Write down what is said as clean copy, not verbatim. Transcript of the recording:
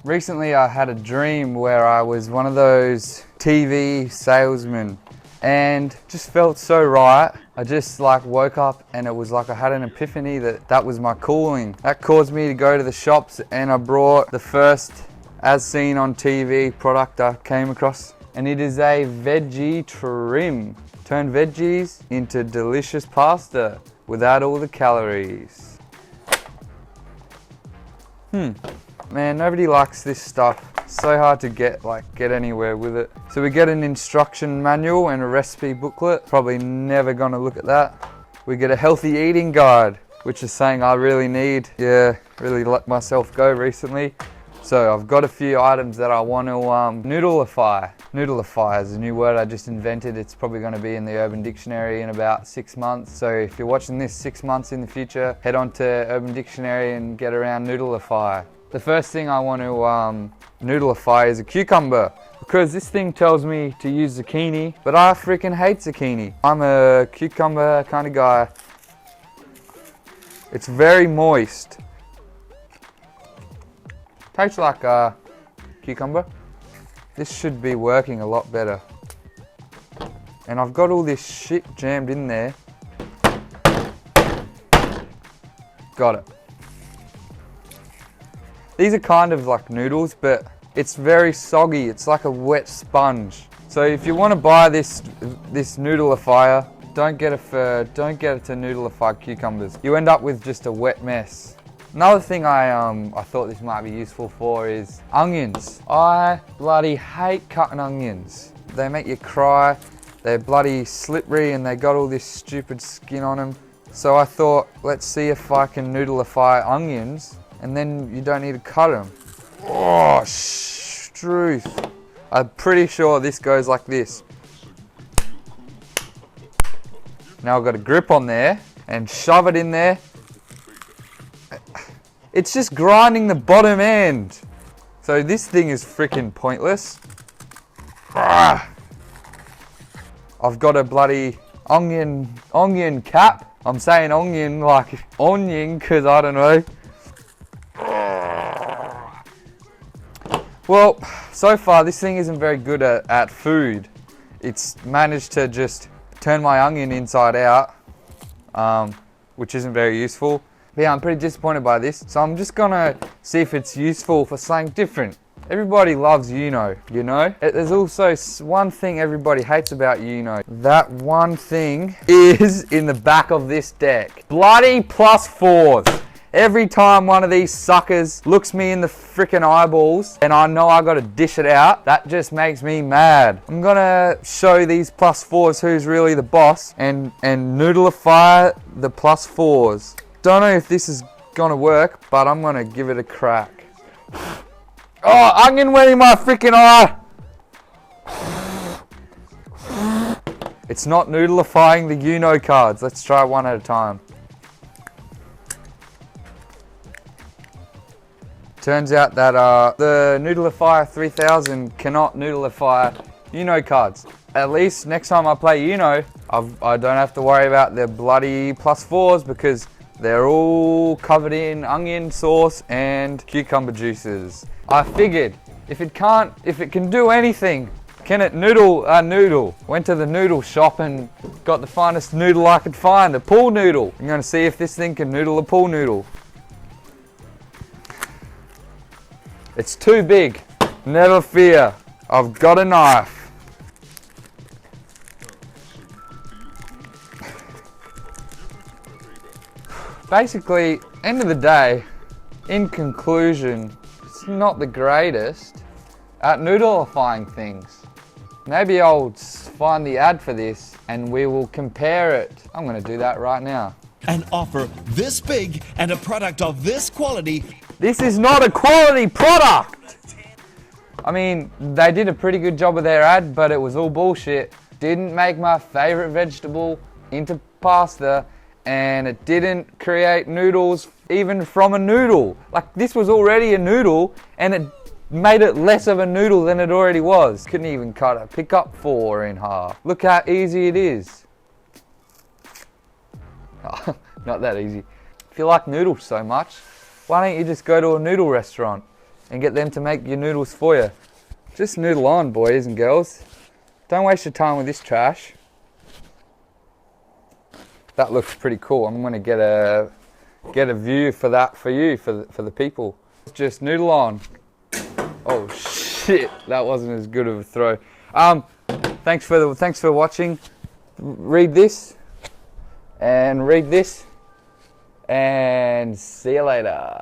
Recently I had a dream where I was one of those TV salesmen and just felt so right. I just like woke up and it was like I had an epiphany that was my calling. That caused me to go to the shops and I brought the first as seen on TV product I came across, and it is a veggie trim. Turn veggies into delicious pasta without all the calories. Man, nobody likes this stuff. It's so hard to get anywhere with it. So we get an instruction manual and a recipe booklet. Probably never gonna look at that. We get a healthy eating guide, which is saying I really need. Yeah, really let myself go recently. So I've got a few items that I want to noodleify. Noodleify is a new word I just invented. It's probably going to be in the Urban Dictionary in about 6 months. So if you're watching this 6 months in the future, head on to Urban Dictionary and get around noodleify. The first thing I want to noodleify is a cucumber, because this thing tells me to use zucchini, but I freaking hate zucchini. I'm a cucumber kind of guy. It's very moist. Tastes like a cucumber. This should be working a lot better. And I've got all this shit jammed in there. Got it. These are kind of like noodles, but it's very soggy. It's like a wet sponge. So if you want to buy this noodleifier, don't get it to noodleify cucumbers. You end up with just a wet mess. Another thing I thought this might be useful for is onions. I bloody hate cutting onions. They make you cry. They're bloody slippery and they got all this stupid skin on them. So I thought, let's see if I can noodleify onions and then you don't need to cut them. Oh, truth. I'm pretty sure this goes like this. Now I've got a grip on there and shove it in there. It's just grinding the bottom end. So this thing is freaking pointless. I've got a bloody onion cap. I'm saying onion like onion because I don't know. Well, so far this thing isn't very good at food. It's managed to just turn my onion inside out, which isn't very useful. But yeah, I'm pretty disappointed by this. So I'm just gonna see if it's useful for something different. Everybody loves Uno, you know? There's also one thing everybody hates about Uno. That one thing is in the back of this deck. Bloody +4s. Every time one of these suckers looks me in the freaking eyeballs and I know I gotta dish it out, that just makes me mad. I'm gonna show these +4s who's really the boss and noodleify the +4s. Don't know if this is gonna work, but I'm gonna give it a crack. Oh, onion went in my freaking eye! It's not noodleifying the Uno cards. Let's try one at a time. Turns out that the Noodleifier 3000 cannot noodleify Uno cards. At least next time I play Uno, I don't have to worry about the bloody +4s because they're all covered in onion sauce and cucumber juices. I figured if it can do anything, can it noodle a noodle? Went to the noodle shop and got the finest noodle I could find, a pool noodle. I'm gonna see if this thing can noodle a pool noodle. It's too big. Never fear. I've got a knife. Basically, end of the day, in conclusion, it's not the greatest at noodleifying things. Maybe I'll find the ad for this and we will compare it. I'm gonna do that right now. An offer this big and a product of this quality. This is not a quality product! I mean, they did a pretty good job of their ad, but it was all bullshit. Didn't make my favorite vegetable into pasta, and it didn't create noodles even from a noodle. Like, this was already a noodle, and it made it less of a noodle than it already was. Couldn't even cut a pickup 4 in half. Look how easy it is. Not that easy. If you like noodles so much, why don't you just go to a noodle restaurant and get them to make your noodles for you. Just noodle on, boys and girls. Don't waste your time with this trash. That looks pretty cool. I'm gonna get a view for that for you, for the people. Just noodle on. Oh shit, that wasn't as good of a throw. Thanks for watching. Read this and read this, and see you later.